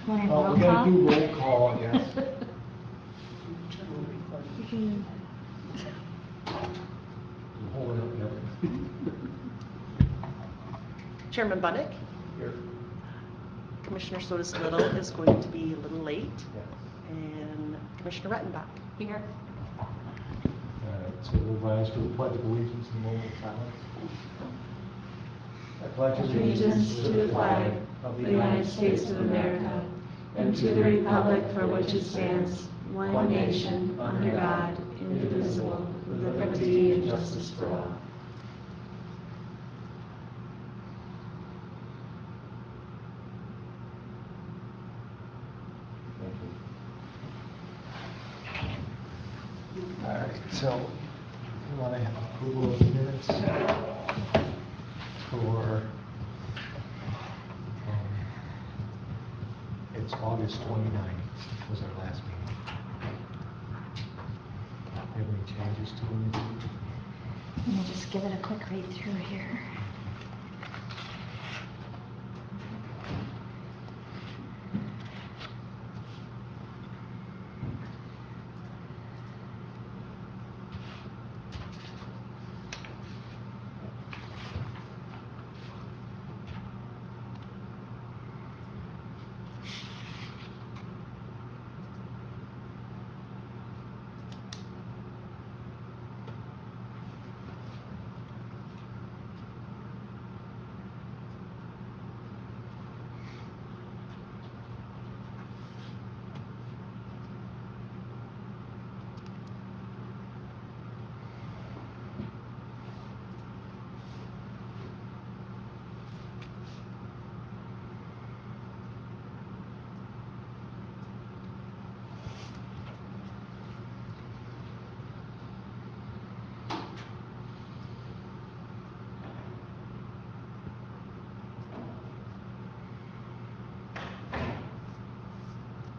Want to Oh, roll we gotta call? do roll call, yes. You can- Hold it up, yeah. Chairman Bunnick, Here. Commissioner Sotis Little is going to be a little late, Yes. and Commissioner Rettenbach. Here. All right, so we'll rise to the pledge of allegiance in a moment of silence. I pledge Allegiance to the flag of the United States of America and to the republic for which it stands, one nation, under God, indivisible, with liberty and justice for all. All right, so we want to have approval of the minutes for, it's August 29th was our last meeting. Have any changes to them? Let me just give it a quick read through here.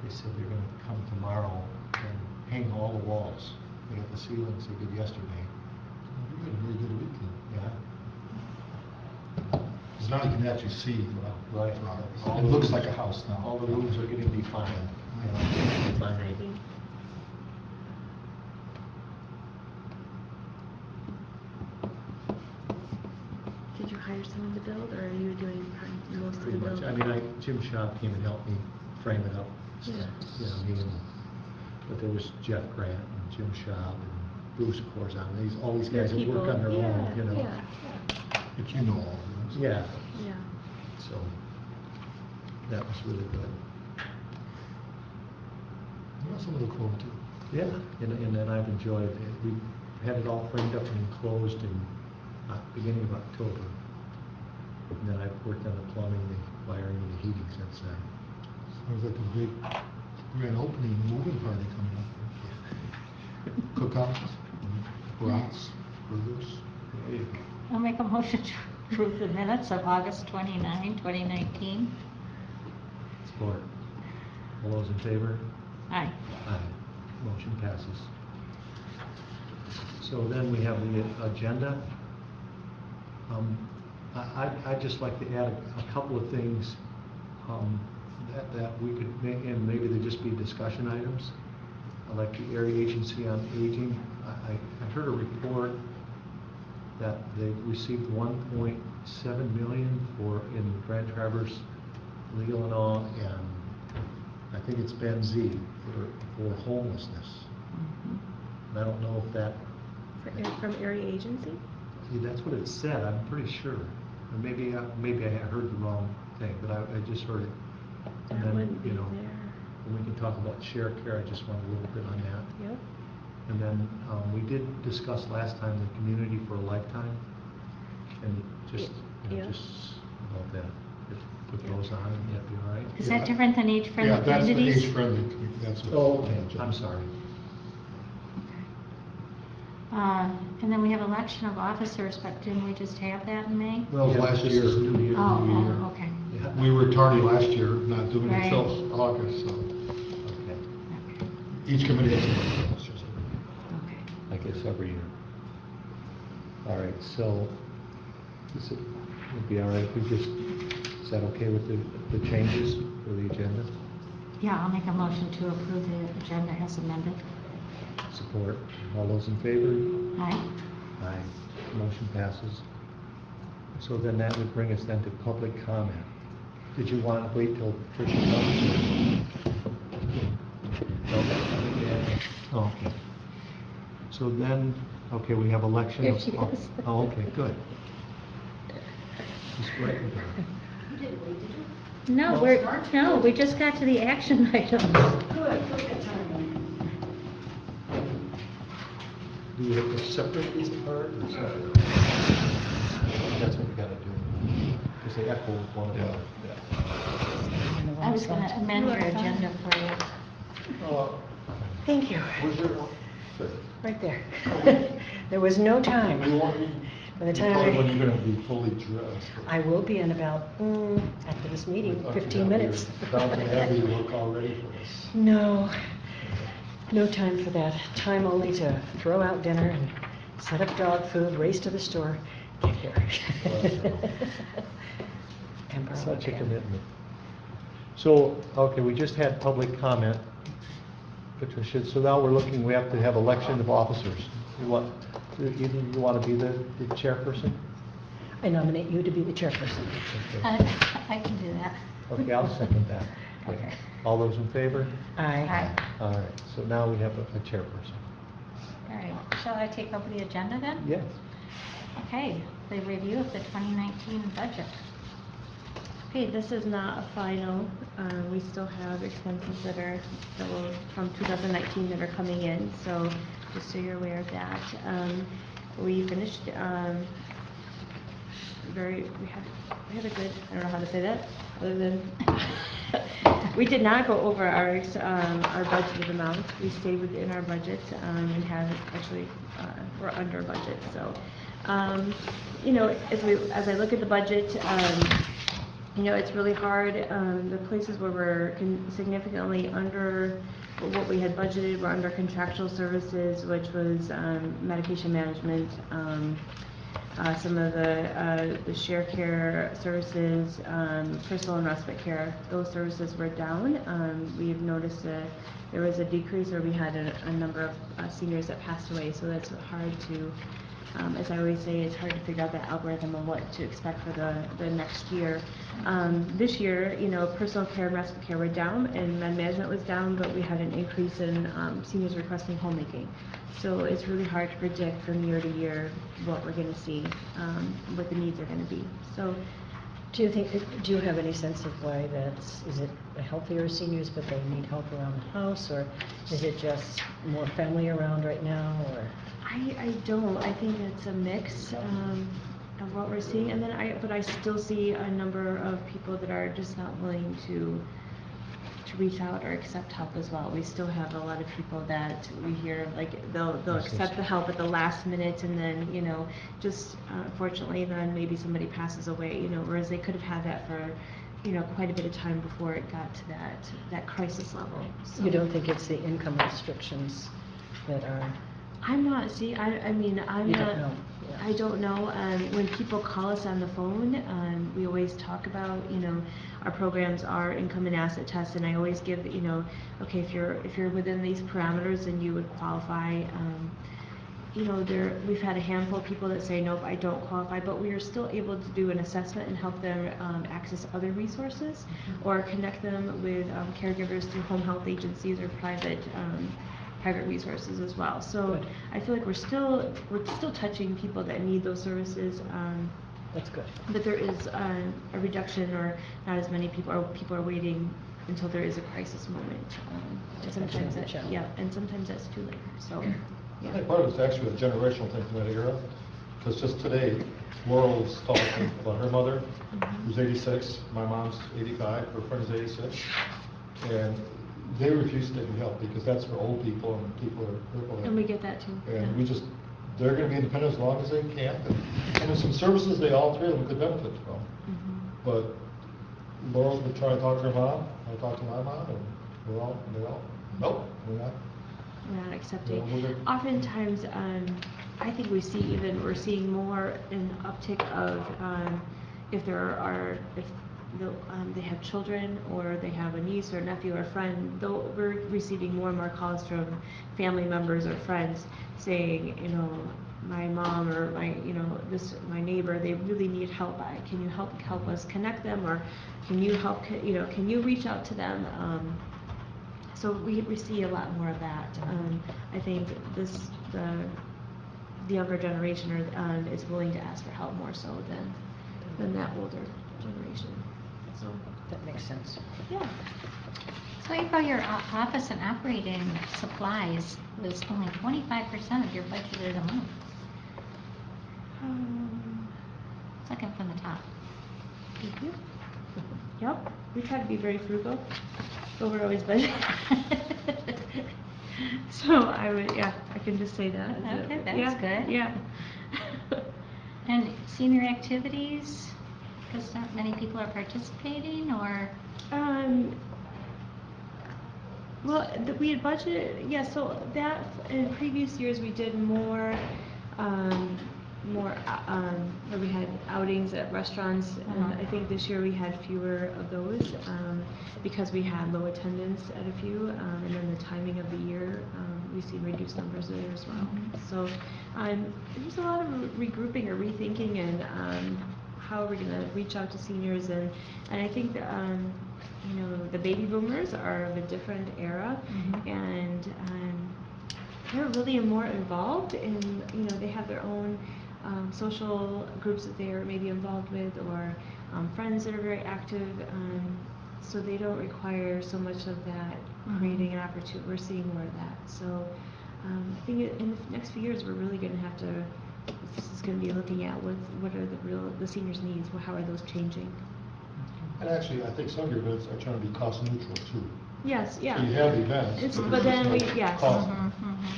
They said they're going to come tomorrow and hang all the walls. They got the ceilings they did yesterday. We had a very good weekend. Yeah. Because now you can actually see Right. It looks like a house now. All the rooms are getting defined. Exciting. Did you hire someone to build, or are you doing most of the Pretty much. building? I mean, Jim Schaub came and helped me frame it up. Yeah. You know, but there was Jeff Grant and Jim Schaub and Bruce Corzon. All these guys that work on their own, you know. Yeah, But you know all of this. Yeah, yeah. so that was really good. Well, something to look forward to. Yeah, and then I've enjoyed it. We had it all framed up and enclosed in beginning of October. And then I've worked on the plumbing, the wiring, and the heating since then. Sounds like a big grand opening, moving party coming up. Cookouts, brats, burgers. There you go. I'll make a motion to approve the minutes of August 29, 2019. Support. All those in favor? Aye. Aye. Motion passes. So then we have the agenda. I'd just like to add a couple of things that we could make, and maybe they just be discussion items. Like the Area Agency on Aging. I heard a report that they've received 1.7 million in Grand Traverse, Leelanau, and I think it's Benzee for homelessness. And I don't know if that. From Area Agency? See, that's what it said, I'm pretty sure. Or maybe I heard the wrong thing, but I just heard it. And That then, wouldn't be you know, there. we can talk about share care, I just want a little bit on that. Yep. And then, we did discuss last time the Community for a Lifetime, and just, you know, Yeah. just about that. If put Yeah. those on, that'd be all right. Is that different than age-friendly Yeah, that's the communities? age-friendly, that's what. Oh, okay, I'm sorry. And then we have election of officers, but didn't we just have that in May? Well, Yeah, last this year. is New Year. Oh, New Year. okay. Yeah. We were tardy last year, not doing it Right. until August, so Okay. each committee has some officers. Okay. I guess every year. All right, so, is it, would be all right if we just, is that okay with the changes for the agenda? Yeah, I'll make a motion to approve the agenda as amended. Support. All those in favor? Aye. Aye. Motion passes. So then that would bring us then to public comment. Did you want to wait till Tricia comes? Oh, okay. So then, okay, we have election. Here she is. Oh, okay, good. Just right with her. No, we just got to the action items. Do we have to separate these apart or separate? That's what we gotta do. Because they echo one another. I was gonna amend your agenda for you. Thank you. Where's your one? Right there. There was no time. By the time Probably when you're I gonna be fully dressed. will be in about, after this meeting, 15 minutes. Down to heavy work already for this. No, no time for that. Time only to throw out dinner and set up dog food, race to the store, get here. And borrow Such a pen. commitment. So, okay, we just had public comment, Patricia, so now we're looking, we have to have election of officers. Either you want to be the chairperson? I nominate you to be the chairperson. I can do that. Okay, I'll second that. Okay. All those in favor? Aye. All right, so now we have a chairperson. All right, shall I take over the agenda then? Yes. Okay, the review of the 2019 budget. Okay, this is not a final. We still have expenses that will, from 2019 that are coming in, so just so you're aware of that. We finished, we had a good, I don't know how to say that, other than, we did not go over our budgeted amount. We stayed within our budget, and have actually, we're under budget, so. You know, as I look at the budget, you know, it's really hard. The places where we're significantly under what we had budgeted were under contractual services, which was medication management, some of the share care services, personal and respite care. Those services were down. We've noticed there was a decrease, or we had a number of seniors that passed away, so that's hard to. As I always say, it's hard to figure out the algorithm of what to expect for the next year. This year, you know, personal care and respite care were down, and med management was down, but we had an increase in seniors requesting homemaking. So it's really hard to predict from year to year what we're going to see, what the needs are going to be. So. Do you have any sense of why is it healthier seniors, but they need help around the house, or is it just more family around right now, or? I don't. I think it's a mix of what we're seeing, and then but I still see a number of people that are just not willing to reach out or accept help as well. We still have a lot of people that we hear like they'll accept the help at the last minute, and then, you know, just unfortunately then maybe somebody passes away, you know, whereas they could have had that for, you know, quite a bit of time before it got to that crisis level. So. You don't think it's the income restrictions that are? I'm not, I mean, I'm You not, don't know. Yeah. I don't know. When people call us on the phone, we always talk about, you know, our programs are income and asset tests, and I always give, you know, okay, if you're within these parameters, then you would qualify. You know, we've had a handful of people that say, nope, I don't qualify, but we are still able to do an assessment and help them access other resources, or connect them with caregivers through home health agencies or private resources as well. So Good. I feel like we're still touching people that need those services. That's good. But there is a reduction, or not as many people are waiting until there is a crisis moment. And sometimes That's that, the yeah, and sometimes that's too late. So, I yeah. think part of it's actually a generational thing from that era, because just today, Laurel's talking about her mother, who's 86, my mom's 85, her friend is 86, and they refuse to take any help because that's for old people and people are critical. And we get that too. And yeah. they're going to be independent as long as they can. And there's some services they all three of them could benefit from. But Laurel's been trying to talk to her mom, I talked to my mom, and they're all, nope, we're not. We're not accepting. No, we're- Oftentimes, I think we're seeing more an uptick of if they have children, or they have a niece or nephew or a friend, though we're receiving more and more calls from family members or friends saying, you know, my mom or my neighbor, they really need help. Can you help us connect them, or can you help, can you reach out to them? So we see a lot more of that. I think the younger generation is willing to ask for help more so than that older generation. So That makes sense. yeah. So April, your office and operating supplies was only 25% of your budgeted amount. Second from the top. Thank you. Yep, we try to be very frugal, but we're always budgeting. So I can just say that. Okay, that's yeah, good. Yeah. And senior activities, because not many people are participating, or? Well, we had budgeted, yeah, so that, in previous years, we did more, where we had outings at restaurants, and I think this year we had fewer of those, because we had low attendance at a few, and then the timing of the year, we've seen reduced numbers there as well. So, there's a lot of regrouping or rethinking, and how we're gonna reach out to seniors, and I think that, the baby boomers are of a different era, and they're really more involved in, they have their own social groups that they are maybe involved with, or friends that are very active, so they don't require so much of that creating an opportunity. We're seeing more of that. So I think in the next few years we're really going to have to, this is going to be looking at what are the seniors' needs, how are those changing. And actually, I think some of your events are trying to be cost neutral too. Yes, yeah. So you have events, But then yes.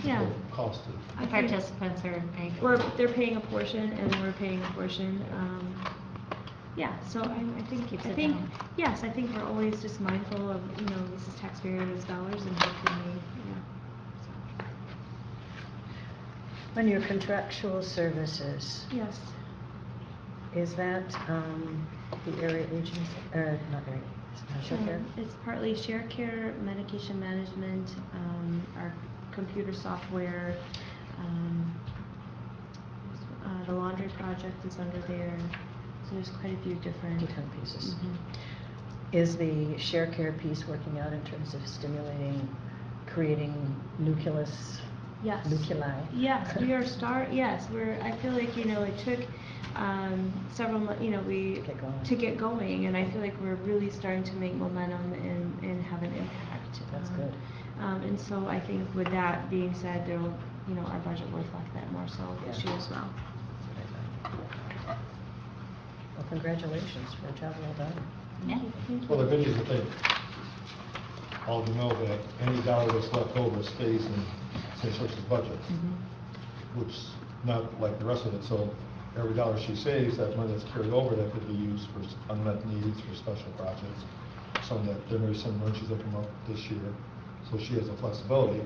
Yeah. Costed. The participants are paying. They're paying a portion, and we're paying a portion. Yeah, so I think Keeps it down. yes, I think we're always just mindful of, this is taxpayers' dollars, and how can we, On your contractual services, Yes. is that the area agency, not area, share care? It's partly share care, medication management, our computer software, the laundry project is under there. So there's quite a few different pieces. Mhm. Is the share care piece working out in terms of stimulating, creating nucleus? Yes. Nuclei? Yes, we are I feel like, it took several months, to get going, and I feel like we're really starting to make momentum and have an impact. That's good. And so I think with that being said, there will, our budget will reflect that more so this year as well. Well, congratulations for a job well done. Yeah. Thank you. Well, the good news, I think, all of you know that any dollar that's left over stays in St. Church's budget, which not like the rest of it. So every dollar she saves, that money that's carried over, that could be used for unmet needs, for special projects. Some that there may be some emergencies that come up this year. So she has the flexibility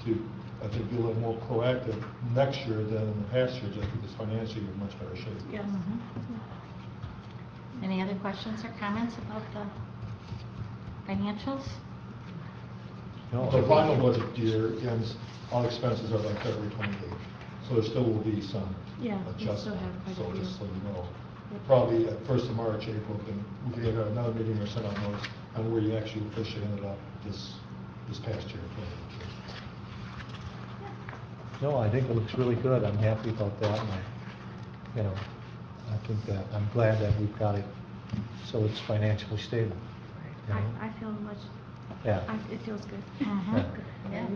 to, I think, be a little more proactive next year than in the past year, just because financially you're in much better shape. Yes. Any other questions or comments about the financials? No, The final budget year ends, all expenses are like February 28th, so there still will be some Yeah, we still adjustment. have quite a So few. just so you know, Yep. probably at 1st of March, April, we can have another meeting or send out notice on where you actually officially ended up this past year. No, I think it looks really good. I'm happy about that. And I think that, I'm glad that we've got it so it's financially stable. you know? I feel much, Yeah. it feels good. Mm-hmm. Yeah. Yeah.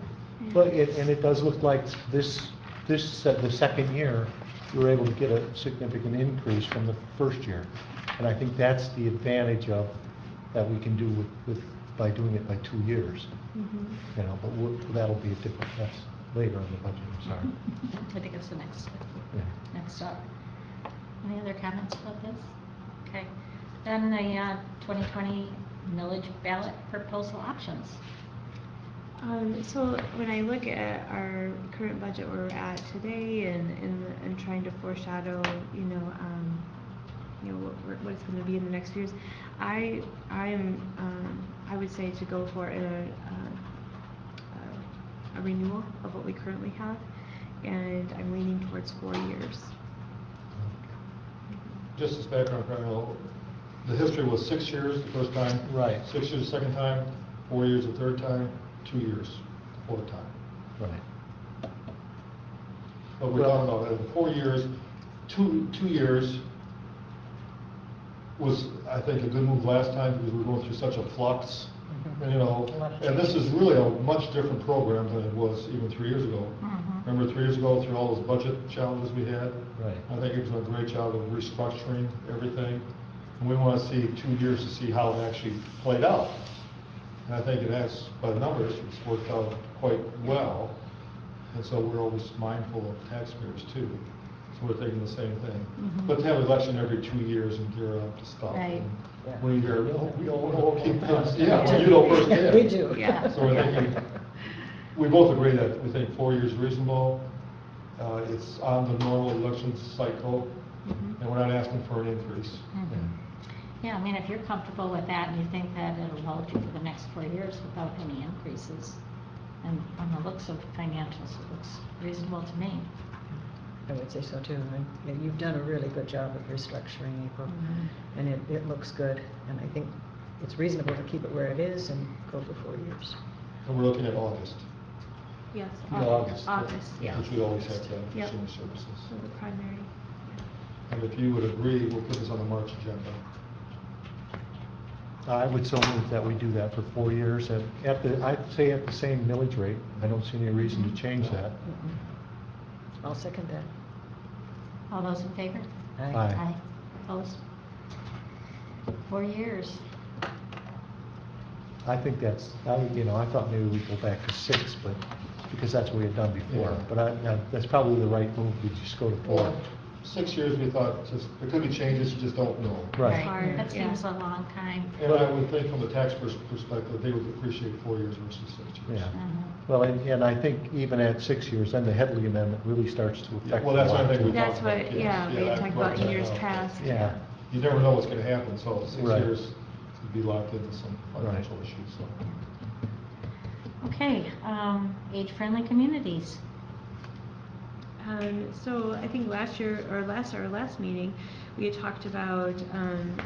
But it does look like the second year, you were able to get a significant increase from the first year. And I think that's the advantage that we can do by doing it by 2 years. But that'll be a different, that's later in the budget, I'm sorry. I think it's the next Yeah. next up. Any other comments about this? Okay. Then the 2020 millage ballot proposal options. So when I look at our current budget where we're at today, and trying to foreshadow, what it's going to be in the next few years. I would say to go for a renewal of what we currently have, and I'm leaning towards 4 years. Just as background, the history was 6 years the first time. Right. 6 years the second time, 4 years the third time, 2 years the fourth time. Right. But we're talking about 4 years, 2 years was, I think, a good move last time because we were going through such a flux. And, and this is really a much different program than it was even 3 years ago. Remember 3 years ago, through all those budget challenges we had? Right. I think it was a great job of restructuring everything. And we want to see 2 years to see how it actually played out. And I think it has, by the numbers, it's worked out quite well. And so we're always mindful of taxpayers too. So we're thinking the same thing. But to have an election every 2 years and gear up to stuff. Right. And when you're, we all keep things, yeah, well, you know firsthand. We do. Yeah. So we're thinking, we both agree that we think 4 years is reasonable. It's on the normal election cycle, and we're not asking for an increase. Yeah, I mean, if you're comfortable with that and you think that it'll hold you for the next 4 years without any increases, and on the looks of financials, it looks reasonable to me. I would say so too. And you've done a really good job of restructuring, April, and it looks good. And I think it's reasonable to keep it where it is and go for 4 years. And we're looking at August. Yes. August. August. Yeah. Which we always have to have Yep. consumer services. So the primary. And if you would agree, we'll put this on the March agenda. I would so move that we do that for 4 years, and I'd say at the same millage rate. I don't see any reason to change that. I'll second that. All those in favor? Aye. Opposed? 4 years. I think I thought maybe we'd go back to 6, but, because that's what we had done before. Yeah. But that's probably the right move, we just go to 4. Well, 6 years, we thought, there could be changes, you just don't know. Right. Hard, That yeah. seems a long time. And I would think from the taxpayer's perspective, they would appreciate 4 years versus 6 years. Yeah. Mhm. Well, and I think even at 6 years, then the Headley Amendment really starts to affect. Well, that's a lot, what I think we too. That's talked about, what, yes. yeah, we Yeah, talked I about in brought years that up. past. Yeah. You never know what's going to happen, so 6 Right. years could be locked into some financial issues, so. Okay, age-friendly communities. So I think last year, or our last meeting, we had talked about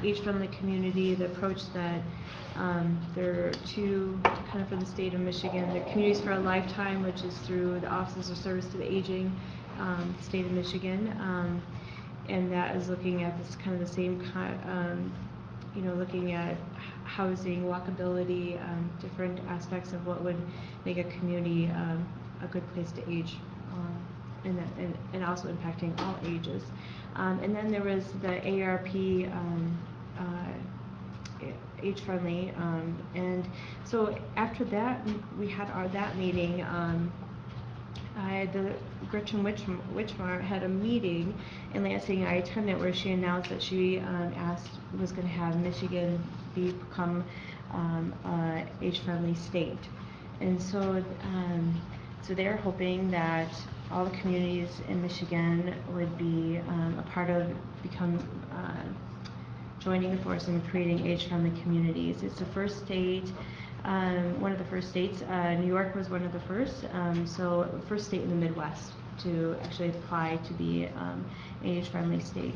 age-friendly community, the approach that there are two kind of for the state of Michigan, the Communities for a Lifetime, which is through the Offices of Service to the Aging, state of Michigan, and that is looking at this kind of the same looking at housing, walkability, different aspects of what would make a community a good place to age. And also impacting all ages. And then there was the AARP age-friendly, and so after that we had that meeting. Gretchen Witchmar had a meeting in Lansing. I attended where she announced that she was going to have Michigan become an age-friendly state, and so they're hoping that all the communities in Michigan would be a part of joining the force in creating age-friendly communities. It's the first state, one of the first states. New York was one of the first, so first state in the Midwest to actually apply to be an age-friendly state.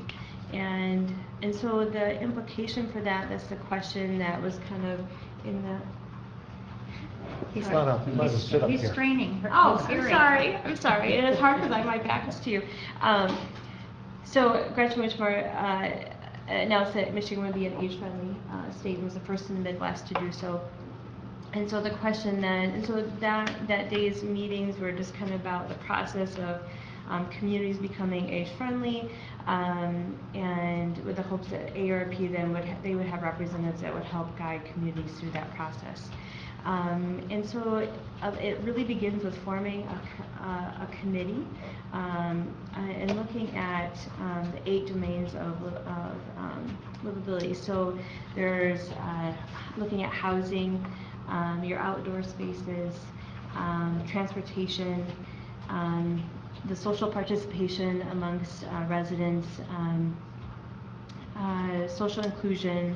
And so the implication for that's the question that was kind of in the. He's not up. You might as well sit up He's here. straining. her Oh, hearing. I'm sorry. And it's hard because my back is to you. So Gretchen Witchmar announced that Michigan would be an age-friendly state and was the first in the Midwest to do so. And so the question then, and so that day's meetings were just kind of about the process of communities becoming age-friendly, and with the hopes that AARP then would have representatives that would help guide communities through that process. And so it really begins with forming a committee and looking at the 8 domains of livability. So there's looking at housing, your outdoor spaces, transportation, the social participation amongst residents, social inclusion,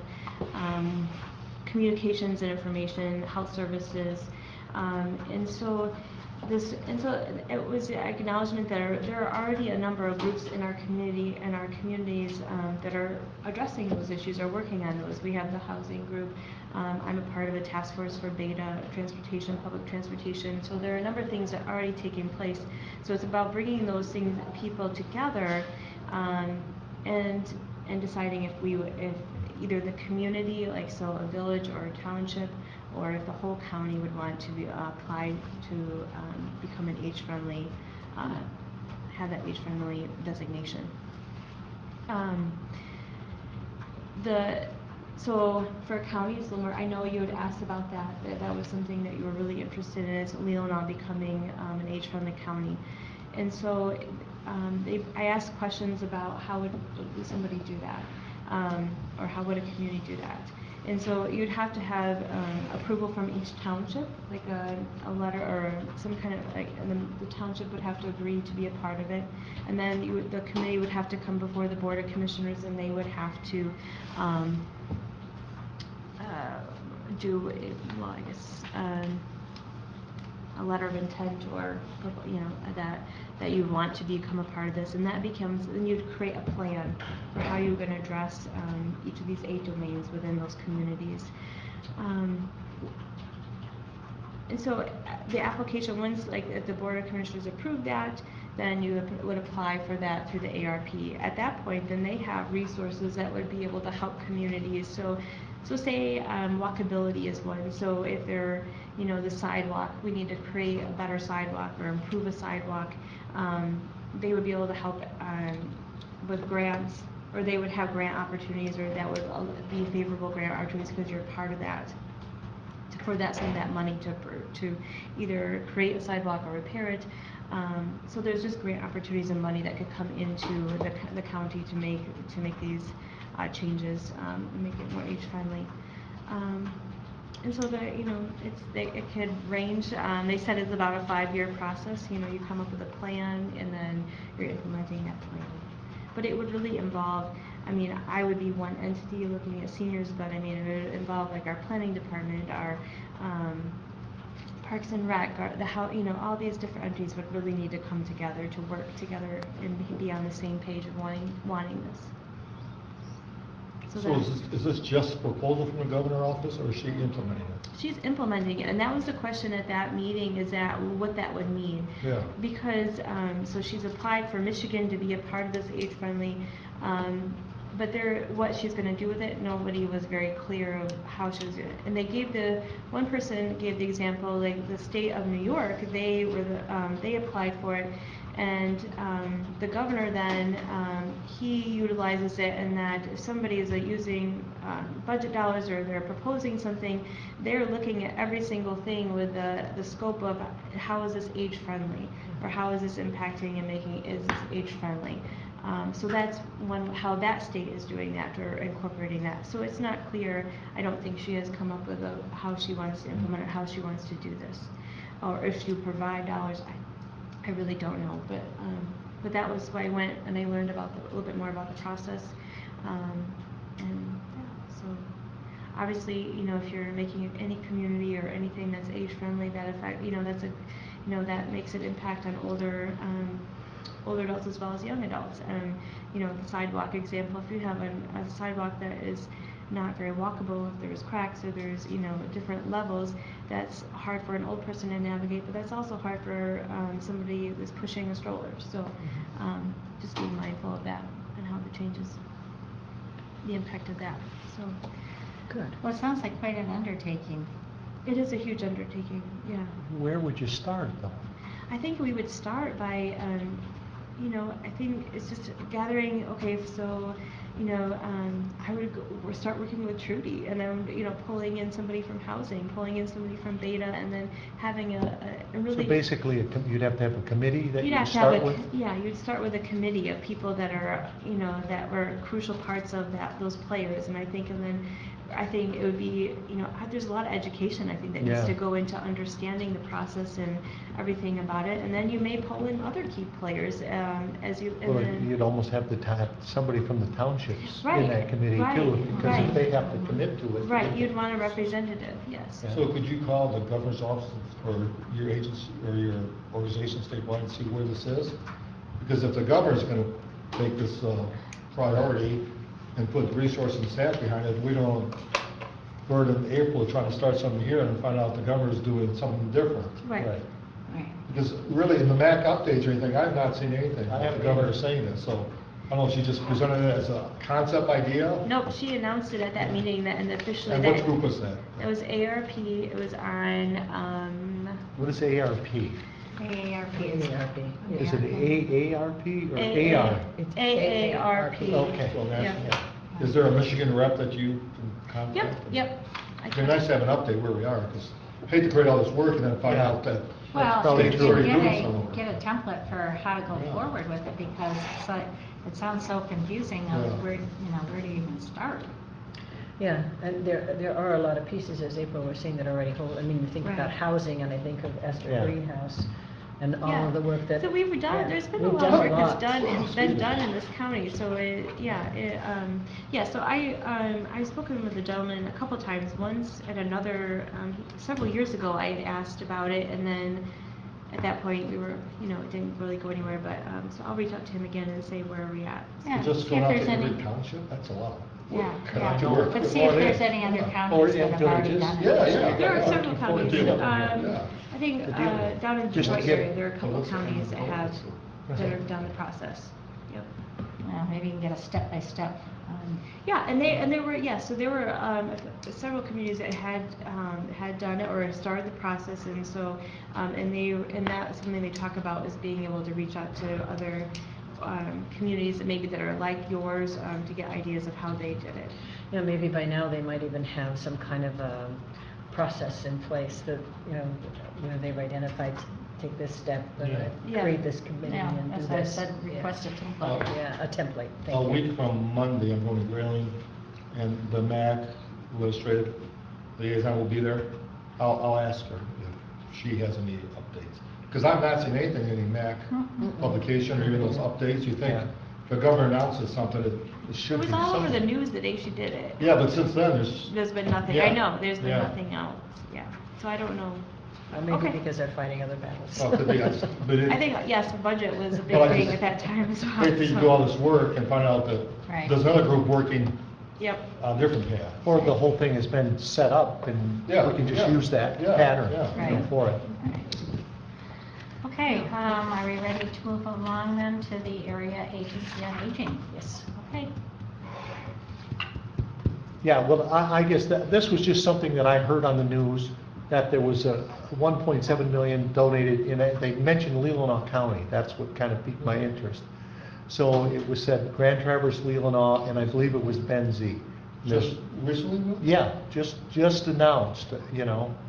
communications and information, health services, and so it was the acknowledgement that there are already a number of groups in our community and our communities that are addressing those issues, are working on those. We have the housing group. I'm a part of a task force for beta transportation, public transportation. So there are a number of things that are already taking place. So it's about bringing those things, people together, and deciding if either the community, like so a village or a township, or if the whole county would want to apply to become an age-friendly, have that age-friendly designation. So for counties, I know you had asked about that was something that you were really interested in, is Leelanau becoming an age-friendly county. And so I asked questions about how would somebody do that, or how would a community do that. And so you'd have to have approval from each township, like a letter or some kind of, and then the township would have to agree to be a part of it. And then the committee would have to come before the Board of Commissioners, and they would have to do, a letter of intent, or that you want to become a part of this, and that becomes, then you'd create a plan for how you're going to address each of these 8 domains within those communities. And so the application, once if the Board of Commissioners approved that, then you would apply for that through the ARP. At that point, then they have resources that would be able to help communities. So say walkability is one. So if they're, the sidewalk, we need to create a better sidewalk or improve a sidewalk, they would be able to help with grants, or they would have grant opportunities, or that would be favorable grant opportunities because you're part of that. For that, some of that money to either create a sidewalk or repair it. So there's just grant opportunities and money that could come into the county to make these changes, and make it more age-friendly. And so it could range. They said it's about a 5-year process. You come up with a plan, and then you're implementing that plan. But it would really involve, I would be one entity looking at seniors, but it would involve our planning department, our Parks and Rec, all these different entities would really need to come together to work together and be on the same page of wanting this. So is this just a proposal from the governor's office, or is she implementing it? She's implementing it, and that was the question at that meeting, is that what that would mean. Yeah. Because, so she's applied for Michigan to be a part of this age-friendly, but what she's going to do with it, nobody was very clear of how she was doing it. And one person gave the example, the state of New York, they applied for it, and the governor then, he utilizes it, and that if somebody is using budget dollars, or they're proposing something, they're looking at every single thing with the scope of how is this age-friendly, or how is this impacting and is this age-friendly. So that's how that state is doing that, or incorporating that. So it's not clear. I don't think she has come up with how she wants to implement it, how she wants to do this, or if she would provide dollars. I really don't know, but that was why I went and I learned a little bit more about the process, so obviously, if you're making any community or anything that's age-friendly, that that makes an impact on older adults as well as young adults. The sidewalk example, if you have a sidewalk that is not very walkable, if there's cracks or there's different levels, that's hard for an old person to navigate, but that's also hard for somebody that's pushing a stroller. So just being mindful of that and how the changes, the impact of that. So good. Well, it sounds like quite an undertaking. It is a huge undertaking. Yeah. Where would you start, though? I think we would start by I think it's just gathering. Okay, so I would start working with Trudy, and then pulling in somebody from housing, pulling in somebody from beta, and then having a really. So basically, you'd have to have a committee that you'd you have to start have with. Yeah, you'd start with a committee of people that are that were crucial parts of those players, and I think, and then I think it would be, there's a lot of education, I think, that needs Yeah. to go into understanding the process and everything about it, and then you may pull in other key players, as you, and Well, then. you'd almost have to have somebody from the townships in Right, that committee too, right, because if right. they have to commit to it. Right, you'd want a representative, yes. Yeah. So could you call the governor's office or your agency or your organization statewide and see where this is? Because if the governor's gonna take this priority and put resources and staff behind it, we don't burden April trying to start something here and find out the governor's doing something different. Right. Right. Because really, in the MAC updates or anything, I've not seen anything I about haven't the governor either. saying this, so I don't know if she just presented it as a concept idea? Nope, she announced it at that meeting that, and officially And that. which group was that? It was ARP, it was on, What is ARP? AARP is. AARP. Is it AARP or A- AR? It's AARP. Okay. So Yeah. national. Is there a Michigan rep that you can contact? Yep. It'd be nice to have an update where we are, because I hate to create all this work and then find Yeah. out that. Well, probably you state's true. should already doing some of it. get a template for how to go Yeah. forward with it, because it's like, it sounds so confusing of Yeah. where do you even start? Yeah, and there are a lot of pieces, as April was saying, that already hold, I mean, you think about Right. housing, and I think of Esther Yeah. Greenhouse, and all Yeah. of the work that. So we've done, yeah, there's been a we've lot of done work that's lot. done, Wow, it's been excuse done me. in this county, so so I've spoken with the gentleman a couple times, once at another, several years ago, I had asked about it, and then at that point, we were, it didn't really go anywhere, but, so I'll reach out to him again and say, where are we at? Yeah, Just see going if out there's to every any, township, that's a lot. yeah, Cannot yeah. you work But with see if more there's in? any other Yeah. counties Or that in have already villages. done it. Yeah, yeah. There are yeah. several counties, Yeah. I think, down in the Just to Detroit get- area, there are a couple Well, let's- counties that have Okay. done the process, yep. Well, maybe you can get a step-by-step. Yeah, and there were, so there were, several communities that had done it or started the process, and so, and that's something they talk about, is being able to reach out to other, communities that maybe that are like yours, to get ideas of how they did it. Yeah, maybe by now they might even have some kind of process in place that, they've identified, take this step, Yeah. create this committee Yeah, and do as this. I said, Yeah. request a template. Yeah, a template, A thank you. week from Monday, I'm going to Grayling, and the MAC legislative liaison will be there. I'll ask her if she has any updates, because I've not seen anything in any MAC publication or even those updates. You think Yeah. the governor announces something, it It should be was all over the something. news the day she did it. Yeah, but since then, There's been nothing, Yeah. I know, there's been Yeah. nothing else, yeah, so I don't know. Maybe Okay. because they're fighting other battles. well, could be, but it. I think, yes, the budget was a big But I thing just at that time as well. hate that you so- do all this work and find out that Right. there's another group working Yep, on a different path. Or the whole thing has been set up and Yeah, we can just yeah, use that yeah, pattern yeah. Right. for it. Okay, are we ready to move along then to the Area Agency on Aging? Yes. Okay. Yeah, well, I guess that, this was just something that I heard on the news, that there was a 1.7 million donated, they mentioned Leelanau County, that's what kind of piqued my interest. So it was said Grand Traverse, Leelanau, and I believe it was Benzie. Just recently? Will? Yeah, just announced, I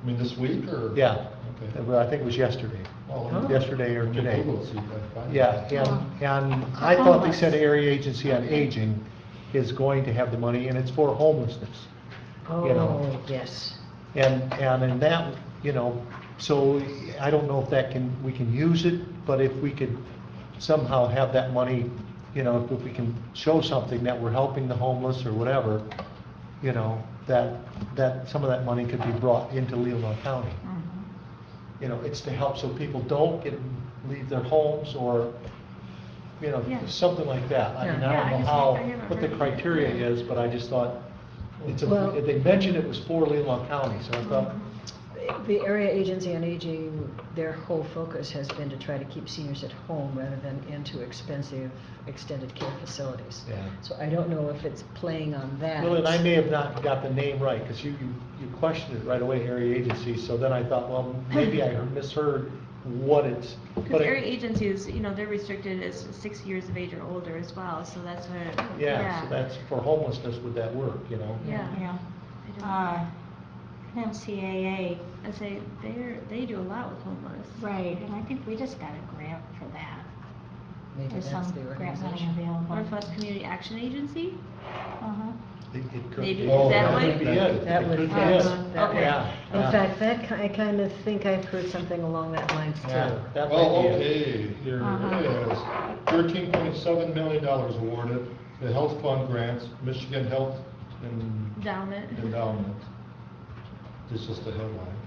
mean, this week or? yeah. Okay. Well, I think it was yesterday, Oh. yesterday or Let me today. Google it, see if I find it. Yeah, and I thought they said Area Agency on Aging is going to have the money, and it's for homelessness. You know. Oh, yes. And in that, so I don't know if we can use it, but if we could somehow have that money, if we can show something that we're helping the homeless or whatever, that some of that money could be brought into Leelanau County. It's to help so people don't leave their homes or, Yeah. something like that. I mean, Yeah. I Yeah, don't I know just- how, I haven't what the heard of it. criteria is, but I just thought, Well- they mentioned it was for Leelanau County, so I thought, The Area Agency on Aging, their whole focus has been to try to keep seniors at home rather than into expensive extended care facilities. Yeah. So I don't know if it's playing on that. well, and I may have not got the name right, because you questioned it right away, Area Agency, so then I thought, well, maybe I misheard what it's. but because it- area agencies, they're restricted as 6 years of age or older as well, so that's what. Yeah, so that's, for homelessness, would that work, Yeah. Yeah. I don't- NCAA, I say, they do a lot with homeless. right, and I think we just got a grant for that. Maybe There's that's some the grant money organization. available. Northwest Community Action Agency? Uh-huh. It could Maybe, be. is that that what- would be it. That It would could be be it. it. That Okay. would- Yeah, In yeah. fact, I kind of think I've heard something along that lines too. Yeah, that might Oh, be it. okay, here it is. $13.7 million awarded, the health fund grants, Michigan Health Endowment. Endowment. This is just the headline.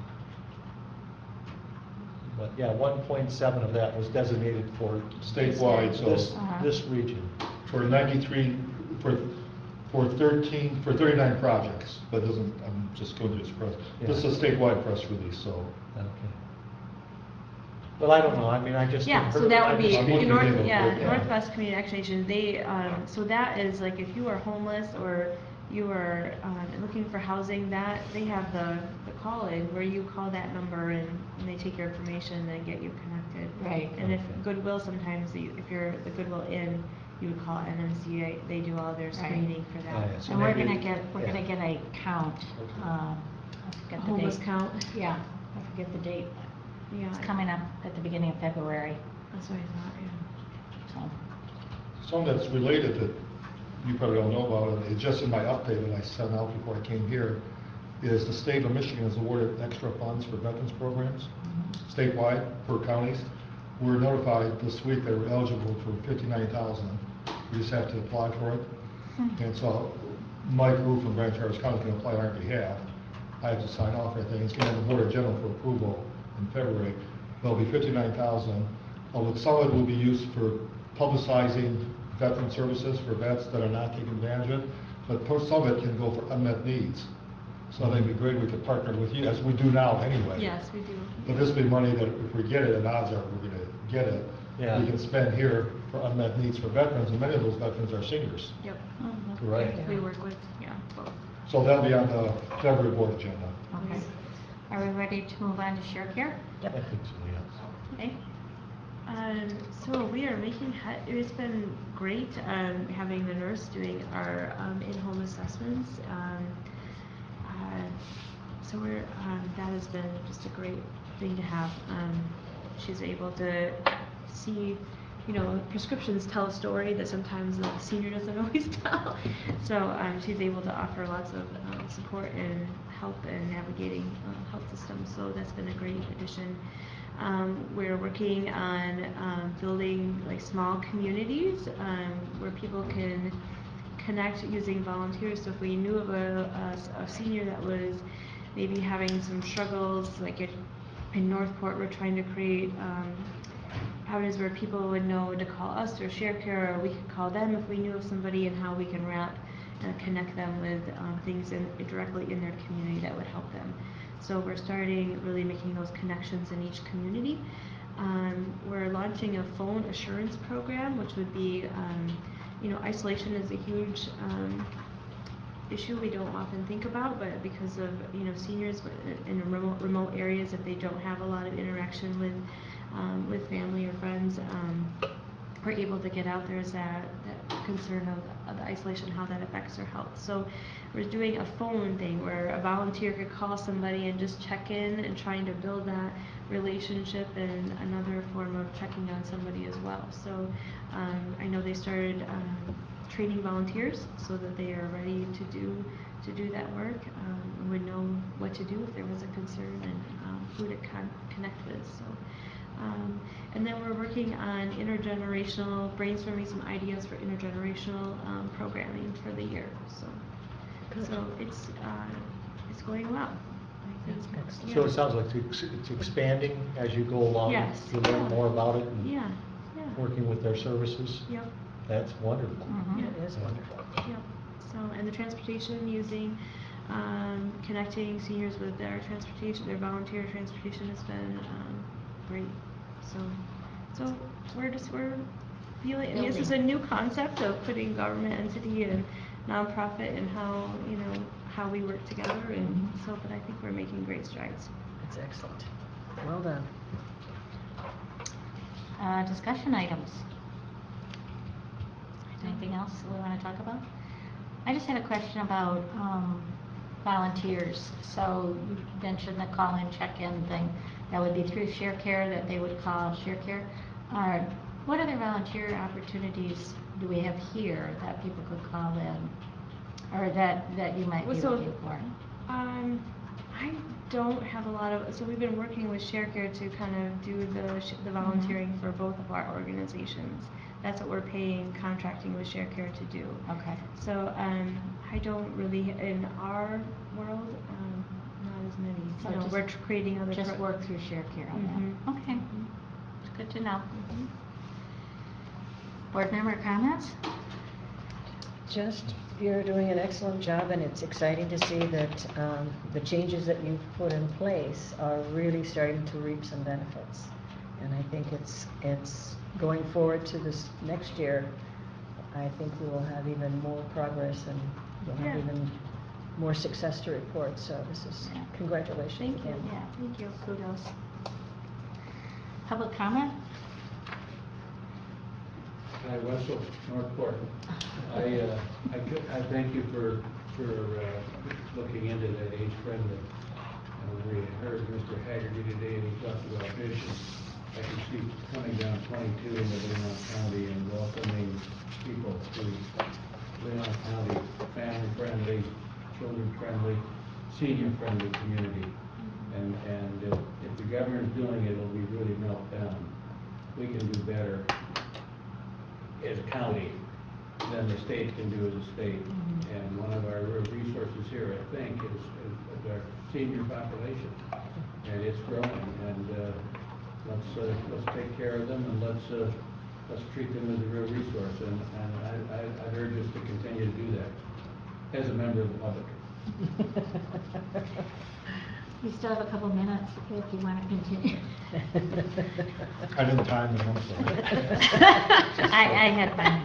But yeah, 1.7 of that was designated for Statewide, so this region. for 93, for 39 projects, but it doesn't, I'm just going to this press. This is a statewide press release, so. Okay. Well, I don't know, I mean, I just. Yeah, so heard- that I would be, just- I'm looking North, at it, yeah, yeah. Northwest Community Action Agency, they, so that is like if you are homeless or you are, looking for housing, that, they have the call-in where you call that number and they take your information and get you connected. Right. And if Goodwill, sometimes if you're the Goodwill Inn, you would call NMCA, they do all their screening for Oh, that. yeah, so And we're maybe- gonna get yeah. a count, I forget the date. Homeless count. Yeah, I forget the date. Yeah. It's coming up at the beginning of February, That's what I thought, yeah. so. Some that's related that you probably don't know about, and it's just in my update that I sent out before I came here, is the state of Michigan has awarded extra funds for veterans programs, statewide, per counties. We're notified this week that we're eligible for $59,000. We just have to apply for it. And so Mike Roof from Grand Traverse County can apply on our behalf. I have to sign off everything. It's going to the Board of General for approval in February. There'll be $59,000. Some of it will be used for publicizing veteran services for vets that are not taking advantage of it, but some of it can go for unmet needs. So I think it'd be great if we could partner with you, as we do now anyway. Yes, we do. But this will be money that if we get it, and odds are we're going to get it, Yeah. we can spend here for unmet needs for veterans, and many of those veterans are seniors. Yep. Right. We work with, yeah, both. So that'll be on the February board agenda. Okay. Are we ready to move on to share care? I think so, yeah. Okay. So we are making, it's been great, having the nurse doing our, in-home assessments. So that has been just a great thing to have. She's able to see, prescriptions tell a story that sometimes the senior doesn't always tell. So she's able to offer lots of support and help in navigating health systems. So that's been a great addition. We're working on building like small communities where people can connect using volunteers. So if we knew of a senior that was maybe having some struggles, like in Northport, we're trying to create avenues where people would know to call us or share care, or we could call them if we knew of somebody, and how we can wrap and connect them with things directly in their community that would help them. So we're starting really making those connections in each community. We're launching a phone assurance program, which would be, isolation is a huge issue we don't often think about, but because of, seniors in remote areas, if they don't have a lot of interaction with family or friends, we're able to get out. There's that concern of the isolation, how that affects their health. So we're doing a phone thing where a volunteer could call somebody and just check in, and trying to build that relationship, and another form of checking on somebody as well. So I know they started training volunteers so that they are ready to do that work, and would know what to do if there was a concern, and who to connect with. So. And then we're working on brainstorming some ideas for intergenerational programming for the year. So it's going well. I think. Excellent. So it sounds like it's expanding as you go along. Yes. You learn more about it and Yeah. working with their services. Yep. That's wonderful. Mhm. Yeah. It is wonderful. Yep. So, and the transportation, using, connecting seniors with their transportation, their volunteer transportation has been great. So we're feeling, I mean, this is a new concept of putting government entity and nonprofit, and how we work together, and so, but I think we're making great strides. That's excellent. Well done. Discussion items. Anything else we want to talk about? I just had a question about volunteers. So you mentioned the call-in, check-in thing. That would be through Share Care, that they would call Share Care. What other volunteer opportunities do we have here that people could call in? or that you might be So, looking for? I don't have a lot of, so we've been working with ShareCare to kind of do the volunteering for both of our organizations. That's what we're paying, contracting with ShareCare to do. Okay. So, I don't really, in our world, not as many. So You know, just- we're creating other. Just work through ShareCare on that. Mhm. Okay, it's good to know. Board member comments? Just, you're doing an excellent job, and it's exciting to see that the changes that you've put in place are really starting to reap some benefits. And I think it's going forward to this next year, I think we will have even more progress and we'll have Yeah. even more success to report. So this is, Yeah. congratulations Thank you. again. Yeah. Thank you. Kudos. Public comment? Hi, Wessel, Northport. I thank you for looking into that age-friendly. We heard Mr. Haggerty today, and he talked about vision. I can see coming down 22 into Leelanau County and welcoming people to Leelanau County, family-friendly, children-friendly, senior-friendly community. And if the governor's doing it, it'll be really melt down. We can do better as a county than the state can do as a state. And one of our real resources here, I think, is our senior population. And it's growing, and let's take care of them, and let's treat them as a real resource. And I'd urge us to continue to do that as a member of the public. You still have a couple minutes if you want to continue. I didn't time them, I'm sorry. I had fun.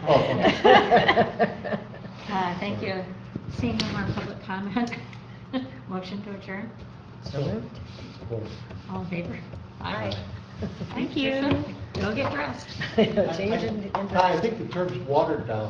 Oh, Thank you. Seeing no more public comment, motion to adjourn? So moved. Cool. All in favor? Aye. Thank you. Go get dressed. Change in. I think the term's watered down.